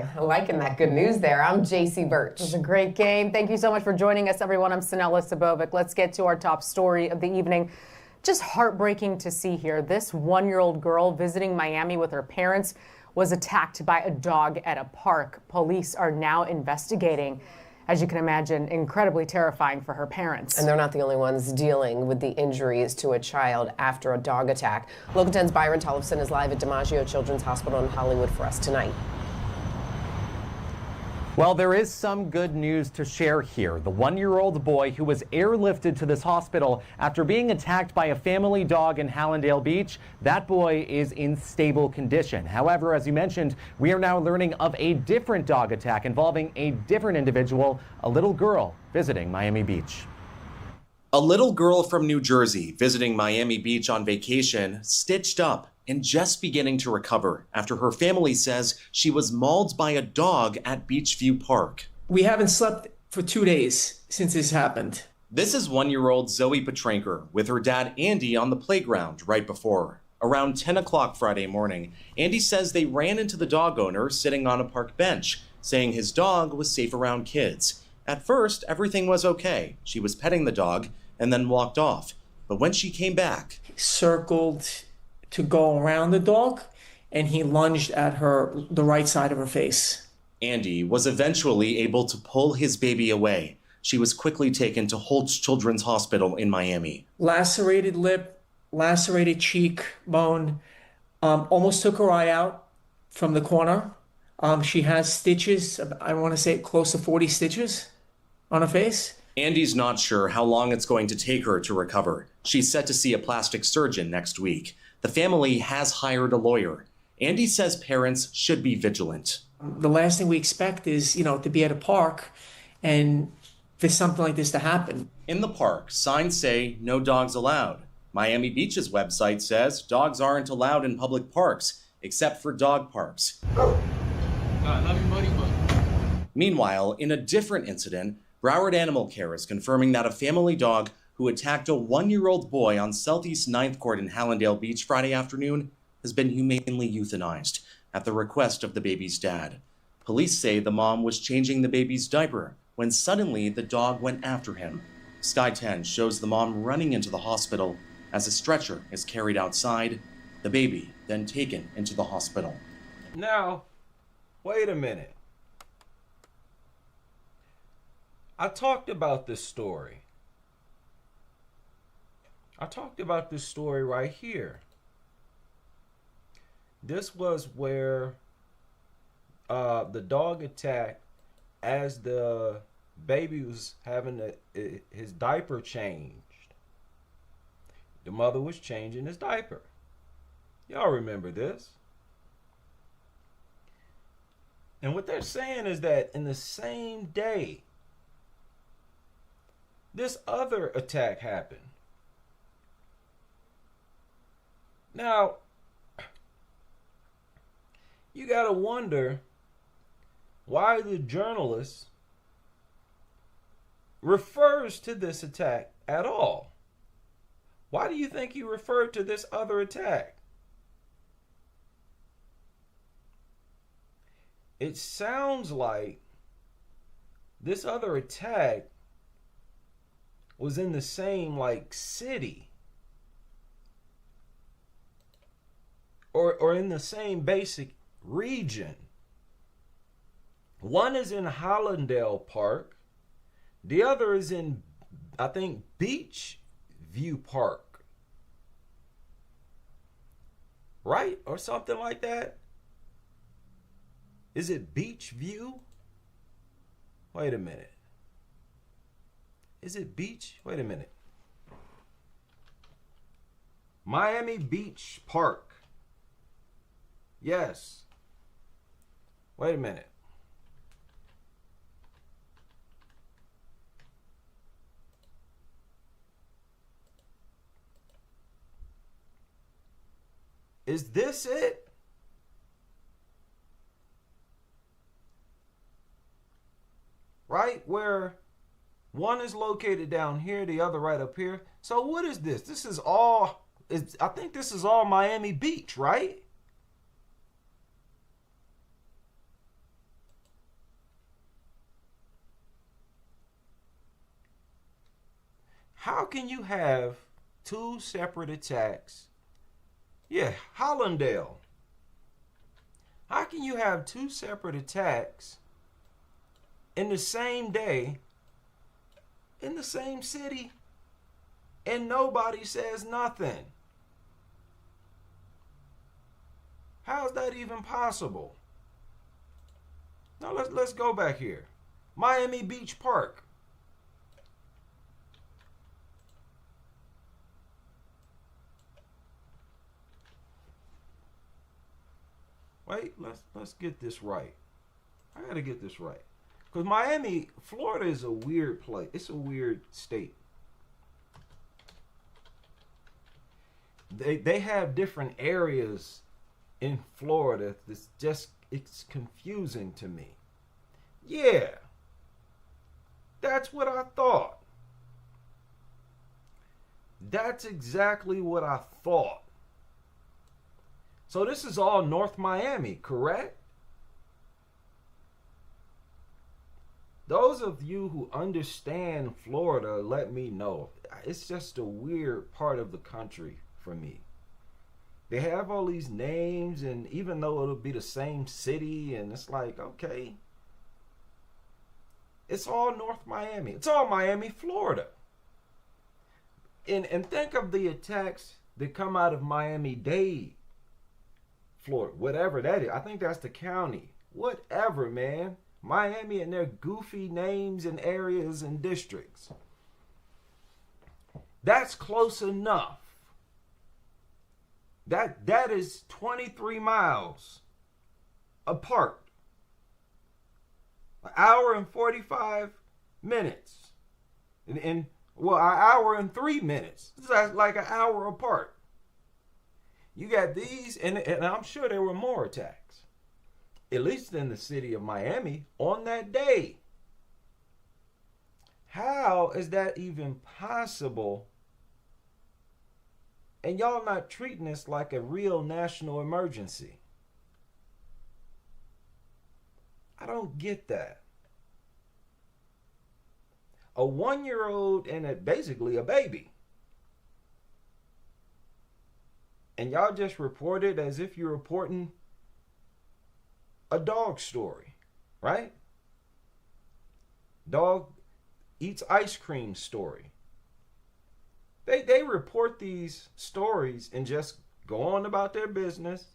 right. Liking that good news there. I'm JC Birch. It was a great game. Thank you so much for joining us, everyone. I'm Sanella Sabovic. Let's get to our top story of the evening. Just heartbreaking to see here. This one-year-old girl visiting Miami with her parents was attacked by a dog at a park. Police are now investigating. As you can imagine, incredibly terrifying for her parents. And they're not the only ones dealing with the injuries to a child after a dog attack. Local 10's Byron Tollefson is live at DiMaggio Children's Hospital in Hollywood for us tonight. Well, there is some good news to share here. The one-year-old boy who was airlifted to this hospital after being attacked by a family dog in Hallandale Beach, that boy is in stable condition. However, as you mentioned, we are now learning of a different dog attack involving a different individual, a little girl visiting Miami Beach. A little girl from New Jersey visiting Miami Beach on vacation, stitched up and just beginning to recover after her family says she was mauled by a dog at Beachview Park. We haven't slept for 2 days since this happened. This is one-year-old Zoe Petranker with her dad Andy on the playground right before. Around 10 o'clock Friday morning, Andy says they ran into the dog owner sitting on a park bench, saying his dog was safe around kids. At first, everything was okay. She was petting the dog and then walked off. But when she came back, Circled to go around the dog, and he lunged at her, the right side of her face. Andy was eventually able to pull his baby away. She was quickly taken to Holtz Children's Hospital in Miami. Lacerated lip, lacerated cheek bone, almost took her eye out from the corner. She has stitches, I want to say close to 40 stitches on her face. Andy's not sure how long it's going to take her to recover. She's set to see a plastic surgeon next week. The family has hired a lawyer. Andy says parents should be vigilant. The last thing we expect is, to be at a park and for something like this to happen. In the park, signs say no dogs allowed. Miami Beach's website says dogs aren't allowed in public parks, except for dog parks. Meanwhile, in a different incident, Broward Animal Care is confirming that a family dog who attacked a one-year-old boy on Southeast 9th Court in Hallandale Beach Friday afternoon has been humanely euthanized at the request of the baby's dad. Police say the mom was changing the baby's diaper when suddenly the dog went after him. Sky 10 shows the mom running into the hospital as a stretcher is carried outside, the baby then taken into the hospital. Now, wait a minute. I talked about this story. I talked about this story right here. This was where the dog attacked as the baby was having his diaper changed. The mother was changing his diaper. Y'all remember this? And what they're saying is that in the same day, this other attack happened. Now, you gotta wonder why the journalist refers to this attack at all. Why do you think he referred to this other attack? It sounds like this other attack was in the same city or in the same basic region. One is in Hallandale Park. The other is in, I think, Beachview Park. Right? Or something like that. Is it Beachview? Wait a minute. Is it Beach? Wait a minute. Miami Beach Park. Yes. Wait a minute. Is this it? Right? Where one is located down here, the other right up here. So what is this? This is all, I think this is all Miami Beach, right? How can you have two separate attacks? Yeah, Hallandale. How can you have two separate attacks in the same day, in the same city, and nobody says nothing? How's that even possible? Now let's go back here. Miami Beach Park. Wait, let's get this right. I gotta get this right. Because Miami, Florida is a weird place. It's a weird state. They have different areas in Florida. It's confusing to me. Yeah. That's what I thought. That's exactly what I thought. So this is all North Miami, correct? Those of you who understand Florida, let me know. It's just a weird part of the country for me. They have all these names, and even though it'll be the same city, and it's like, okay, it's all North Miami. It's all Miami, Florida. And think of the attacks that come out of Miami-Dade, Florida, whatever that is. I think that's the county. Whatever, man. Miami and their goofy names and areas and districts. That's close enough. That is 23 miles apart. An hour and 45 minutes. And well, an hour and 3 minutes. That's like an hour apart. You got these, and I'm sure there were more attacks, at least in the city of Miami, on that day. How is that even possible? And y'all not treating this like a real national emergency. I don't get that. A 1-year-old and basically a baby. And y'all just report it as if you're reporting a dog story, right? Dog eats ice cream story. They report these stories and just go on about their business.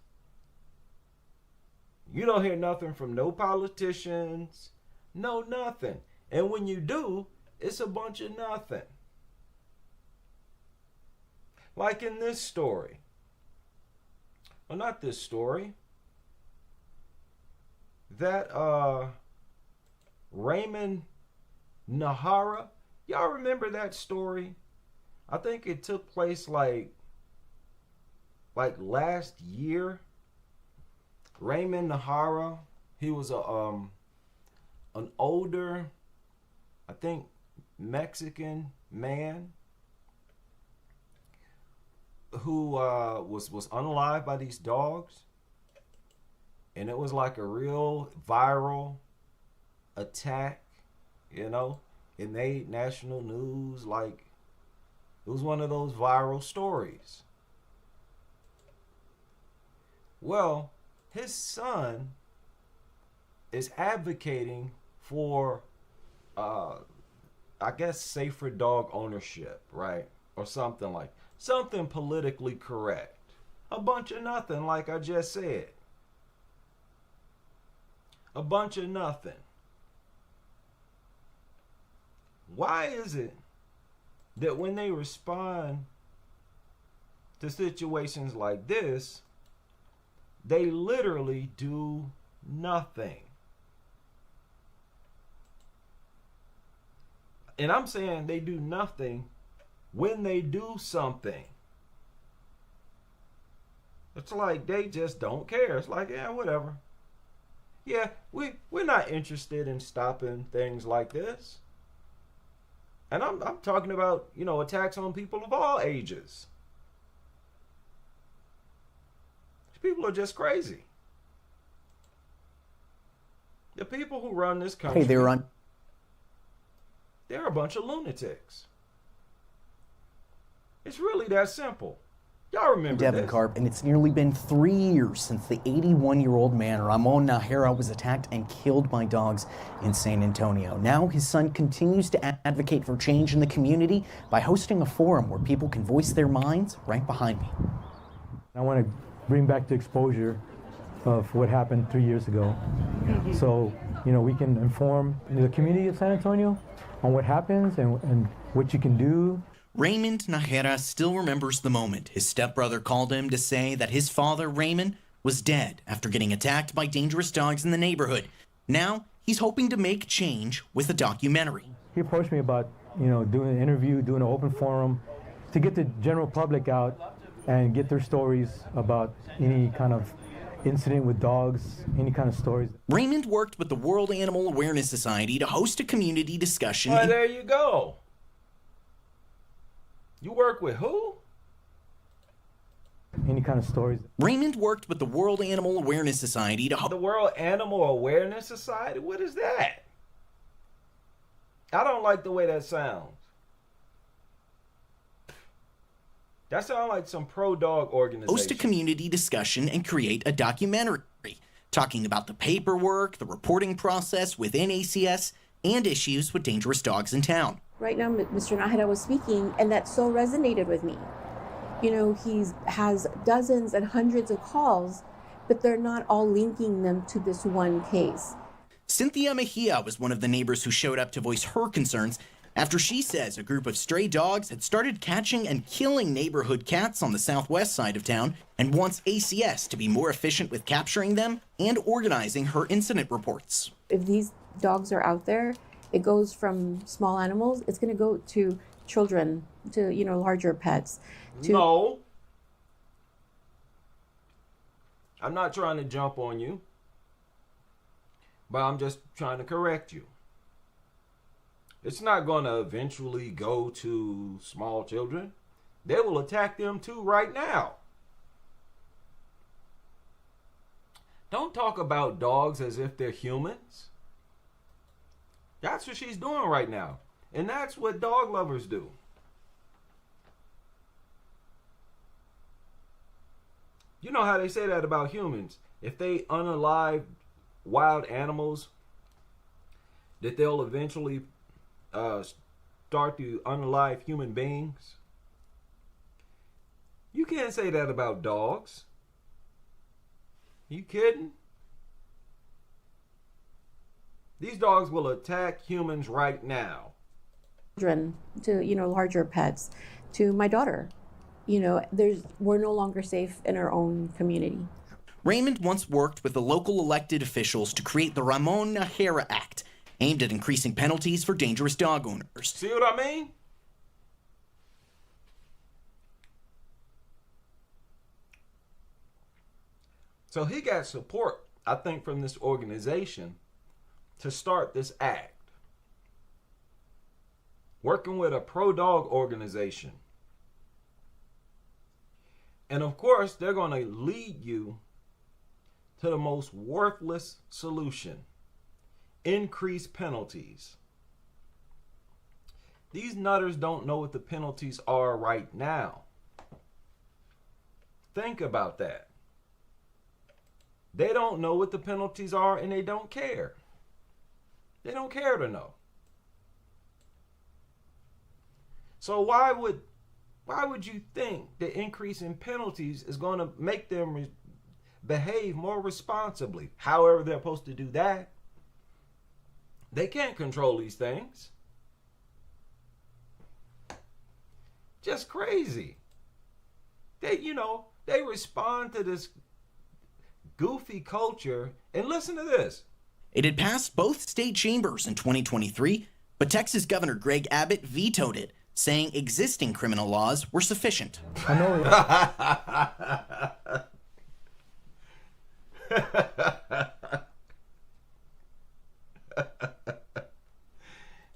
You don't hear nothing from no politicians, no nothing. And when you do, it's a bunch of nothing. Like in this story. Well, not this story. That Raymond Nahara. Y'all remember that story? I think it took place like last year. Raymond Nahara, he was an older, I think, Mexican man who was unalived by these dogs, and it was like a real viral attack. You know, it made national news. Like, it was one of those viral stories. Well, his son is advocating for, I guess, safer dog ownership, right? Or something politically correct. A bunch of nothing, like I just said. A bunch of nothing. Why is it that when they respond to situations like this, they literally do nothing? And I'm saying they do nothing when they do something. It's like they just don't care. It's like, yeah, whatever. Yeah, we're not interested in stopping things like this. And I'm talking about, attacks on people of all ages. People are just crazy. The people who run this country, Hey, they're they're a bunch of lunatics. It's really that simple. Y'all remember Devin this? Karp, and it's nearly been 3 years since the 81-year-old man, Ramon Najera, was attacked and killed by dogs in San Antonio. Now his son continues to advocate for change in the community by hosting a forum where people can voice their minds right behind me. I want to bring back the exposure of what happened 3 years ago. So, we can inform the community of San Antonio on what happens and what you can do. Raymond Najera still remembers the moment his stepbrother called him to say that his father, Raymond, was dead after getting attacked by dangerous dogs in the neighborhood. Now, he's hoping to make change with a documentary. He approached me about, doing an interview, doing an open forum to get the general public out and get their stories about any kind of incident with dogs, any kind of stories. Raymond worked with the World Animal Awareness Society to host a community discussion. Well, there you go. You work with who? Any kind of stories. Raymond worked with the World Animal Awareness Society to The World Animal Awareness Society? What is that? I don't like the way that sounds. That sounds like some pro-dog organization. host a community discussion and create a documentary talking about the paperwork, the reporting process within ACS, and issues with dangerous dogs in town. Right now, Mr. Najera was speaking, and that so resonated with me. He has dozens and hundreds of calls, but they're not all linking them to this one case. Cynthia Mejia was one of the neighbors who showed up to voice her concerns after she says a group of stray dogs had started catching and killing neighborhood cats on the southwest side of town and wants ACS to be more efficient with capturing them and organizing her incident reports. If these dogs are out there, it goes from small animals, it's going to go to children, to larger pets. No. I'm not trying to jump on you, but I'm just trying to correct you. It's not going to eventually go to small children. They will attack them too right now. Don't talk about dogs as if they're humans. That's what she's doing right now. And that's what dog lovers do. You know how they say that about humans. If they unalive wild animals, that they'll eventually start to unalive human beings. You can't say that about dogs. You kidding? These dogs will attack humans right now. Children, to larger pets, to my daughter. We're no longer safe in our own community. Raymond once worked with the local elected officials to create the Ramon Najera Act, aimed at increasing penalties for dangerous dog owners. See what I mean? So he got support, I think, from this organization to start this act. Working with a pro-dog organization. And of course, they're going to lead you to the most worthless solution. Increase penalties. These nutters don't know what the penalties are right now. Think about that. They don't know what the penalties are and they don't care. They don't care to know. So why would you think the increase in penalties is going to make them behave more responsibly? However they're supposed to do that. They can't control these things. Just crazy. They respond to this goofy culture. And listen to this. It had passed both state chambers in 2023, but Texas Governor Greg Abbott vetoed it, saying existing criminal laws were sufficient. I know.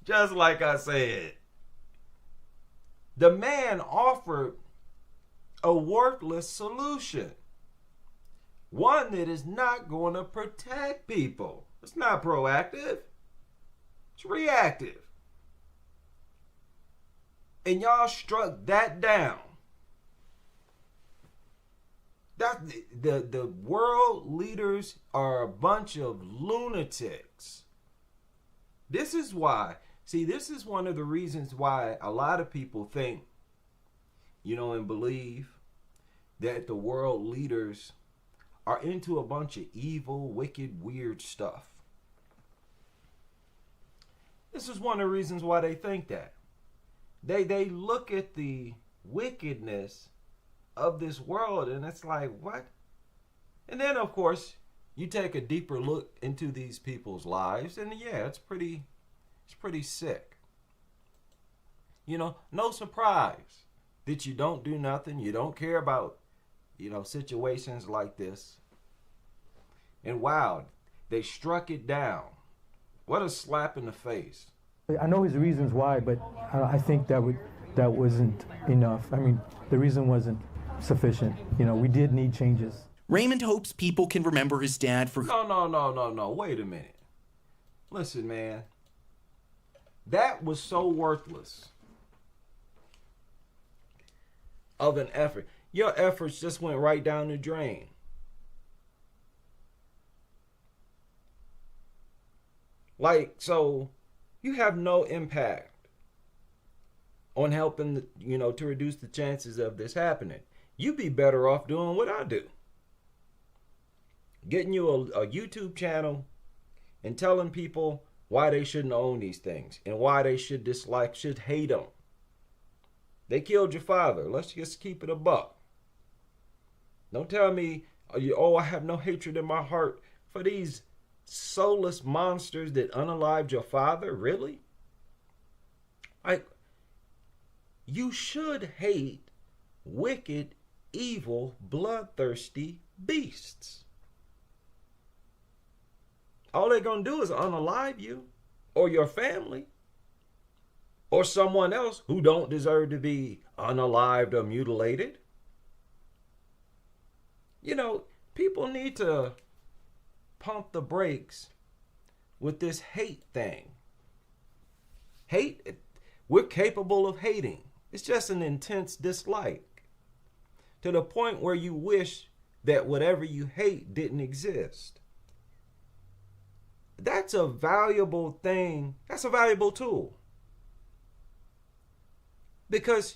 Just like I said, the man offered a worthless solution. One that is not going to protect people. It's not proactive. It's reactive. And y'all struck that down. That the world leaders are a bunch of lunatics. This is why. See, this is one of the reasons why a lot of people think, and believe that the world leaders are into a bunch of evil, wicked, weird stuff. This is one of the reasons why they think that. They look at the wickedness of this world and it's like, what? And then, of course, you take a deeper look into these people's lives and yeah, it's pretty sick. No surprise that you don't do nothing. You don't care about, situations like this. And wow, they struck it down. What a slap in the face. I know his reasons why, but I think that wasn't enough. I mean, the reason wasn't sufficient. We did need changes. Raymond hopes people can remember his dad for... No. Wait a minute. Listen, man. That was so worthless of an effort. Your efforts just went right down the drain. So you have no impact on helping, to reduce the chances of this happening. You'd be better off doing what I do. Getting you a YouTube channel and telling people why they shouldn't own these things and why they should hate them. They killed your father. Let's just keep it a buck. Don't tell me, I have no hatred in my heart for these soulless monsters that unalived your father. Really? You should hate wicked, evil, bloodthirsty beasts. All they're going to do is unalive you or your family or someone else who don't deserve to be unalived or mutilated. People need to pump the brakes with this hate thing. Hate, we're capable of hating. It's just an intense dislike to the point where you wish that whatever you hate didn't exist. That's a valuable thing. That's a valuable tool. Because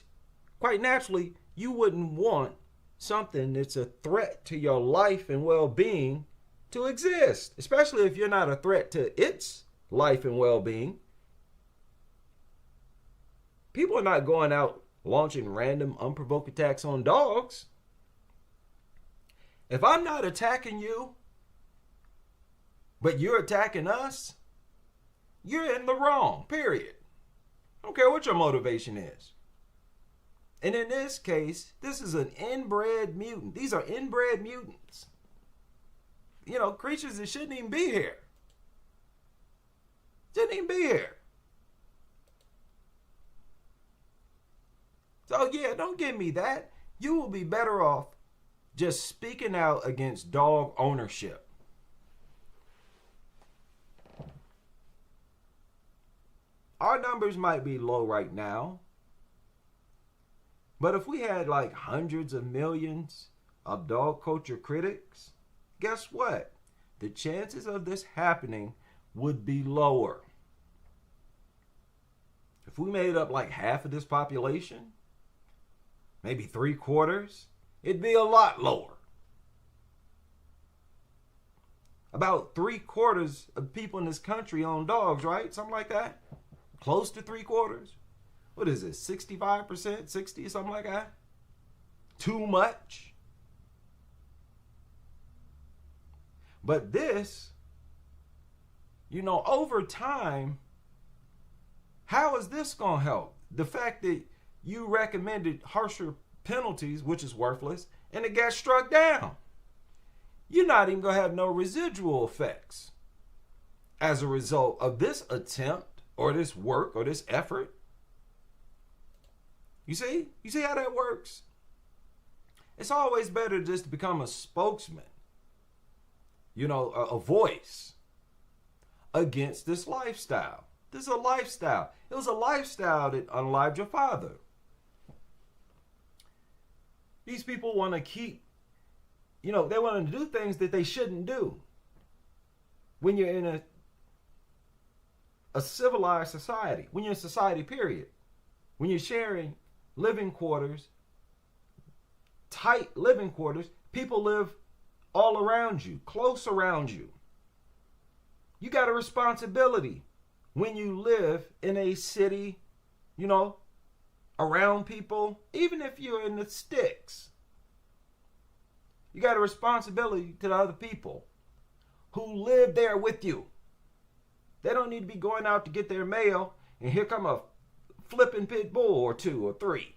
quite naturally, you wouldn't want something that's a threat to your life and well-being to exist, especially if you're not a threat to its life and well-being. People are not going out launching random unprovoked attacks on dogs. If I'm not attacking you, but you're attacking us, you're in the wrong, period. I don't care what your motivation is. And in this case, this is an inbred mutant. These are inbred mutants. Creatures that shouldn't even be here. Shouldn't even be here. So yeah, don't give me that. You will be better off just speaking out against dog ownership. Our numbers might be low right now, but if we had like hundreds of millions of dog culture critics, guess what? The chances of this happening would be lower. If we made up like half of this population, maybe 3/4, it'd be a lot lower. About 3/4 of people in this country own dogs, right? Something like that. Close to 3/4. What is it? 65%, 60, something like that. Too much. But this, over time, how is this going to help? The fact that you recommended harsher penalties, which is worthless, and it got struck down. You're not even going to have no residual effects as a result of this attempt or this work or this effort. You see how that works? It's always better just to become a spokesman, a voice against this lifestyle. This is a lifestyle. It was a lifestyle that unlived your father. These people want to keep, they want to do things that they shouldn't do. When you're in a civilized society, when you're in society, period, when you're sharing living quarters, tight living quarters, people live all around you, close around you. You got a responsibility when you live in a city, around people, even if you're in the sticks. You got a responsibility to the other people who live there with you. They don't need to be going out to get their mail, and here come a flipping pit bull or two or three.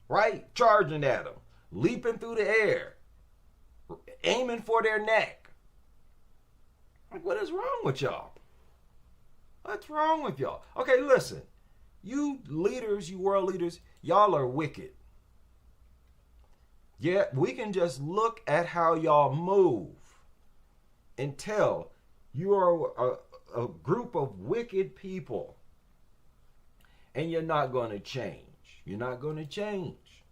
Right? Charging at them, leaping through the air, aiming for their neck. Like, what is wrong with y'all? What's wrong with y'all? Okay, listen. You leaders, you world leaders, y'all are wicked. Yeah, we can just look at how y'all move and tell you are a group of wicked people. And you're not going to change. You're not going to change.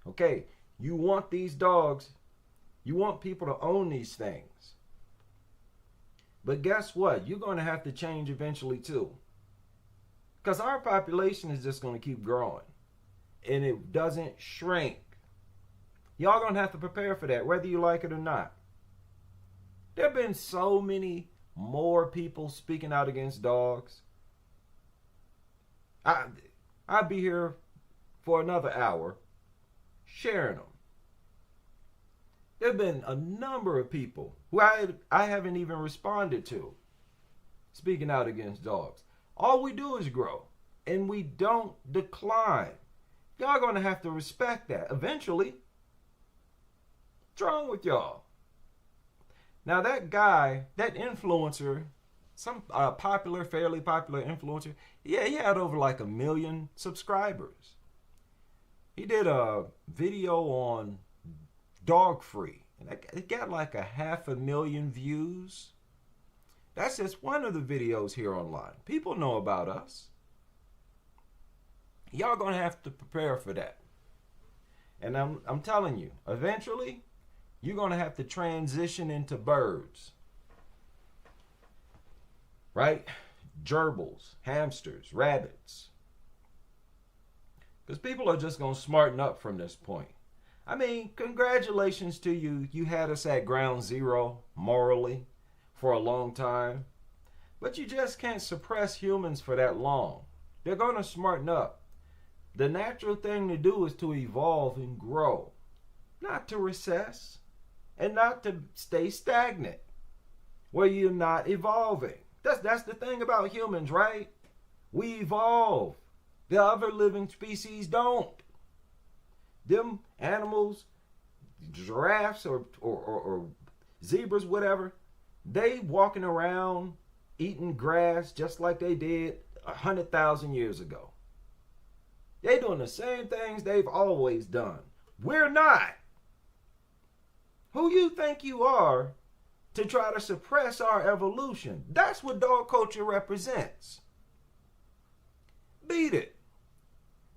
Okay, you want these dogs, you want people to own these things. But guess what? You're going to have to change eventually too. Because our population is just going to keep growing. And it doesn't shrink. Y'all going to have to prepare for that, whether you like it or not. There have been so many more people speaking out against dogs. I'll be here for another hour sharing them. There have been a number of people who I haven't even responded to speaking out against dogs. All we do is grow, and we don't decline. Y'all going to have to respect that eventually. What's wrong with y'all? Now that guy, that influencer, some fairly popular influencer, he had over like 1 million subscribers. He did a video on dog free, and it got like 500,000 views. That's just one of the videos here online. People know about us. Y'all gonna have to prepare for that. And I'm telling you, eventually, you're gonna have to transition into birds. Right? Gerbils, hamsters, rabbits. Because people are just gonna smarten up from this point. I mean, congratulations to you. You had us at ground zero morally for a long time. But you just can't suppress humans for that long. They're going to smarten up. The natural thing to do is to evolve and grow, not to recess and not to stay stagnant where you're not evolving. That's the thing about humans, right? We evolve. The other living species don't. Them animals, giraffes or zebras, whatever, they walking around eating grass just like they did 100,000 years ago. They doing the same things they've always done. We're not. Who you think you are to try to suppress our evolution? That's what dog culture represents. Beat it.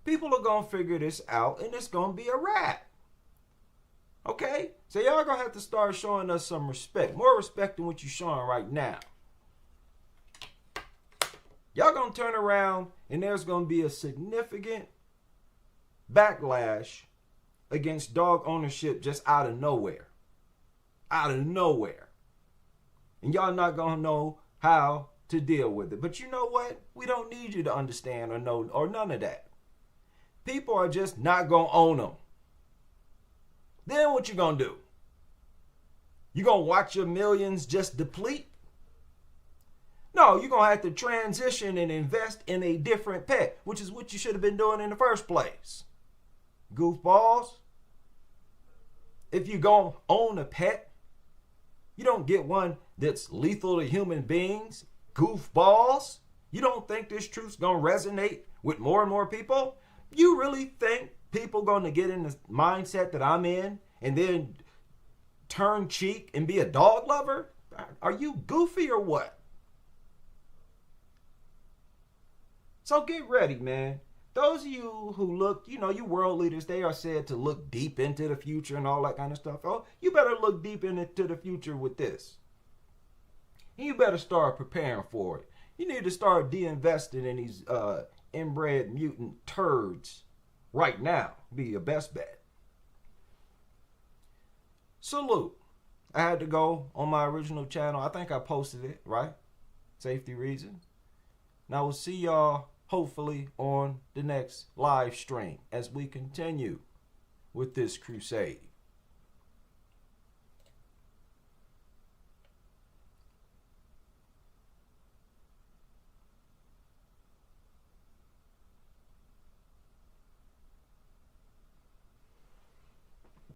People are going to figure this out, and it's going to be a wrap. Okay? So y'all going to have to start showing us some respect. More respect than what you're showing right now. Y'all going to turn around, and there's going to be a significant backlash against dog ownership just out of nowhere. Out of nowhere. And y'all not going to know how to deal with it. But you know what? We don't need you to understand or know or none of that. People are just not going to own them. Then what you going to do? You going to watch your millions just deplete? No, you're going to have to transition and invest in a different pet, which is what you should have been doing in the first place. Goofballs. If you're going to own a pet, you don't get one that's lethal to human beings. Goofballs. You don't think this truth's going to resonate with more and more people? You really think people going to get in the mindset that I'm in and then turn cheek and be a dog lover? Are you goofy or what? So get ready, man. Those of you who look, you know, you world leaders, they are said to look deep into the future and all that kind of stuff. Oh, you better look deep into the future with this. And you better start preparing for it. You need to start de-investing in these inbred mutant turds right now. Be your best bet. Salute. I had to go on my original channel. I think I posted it, right? Safety reasons. Now we'll see y'all hopefully on the next live stream as we continue with this crusade.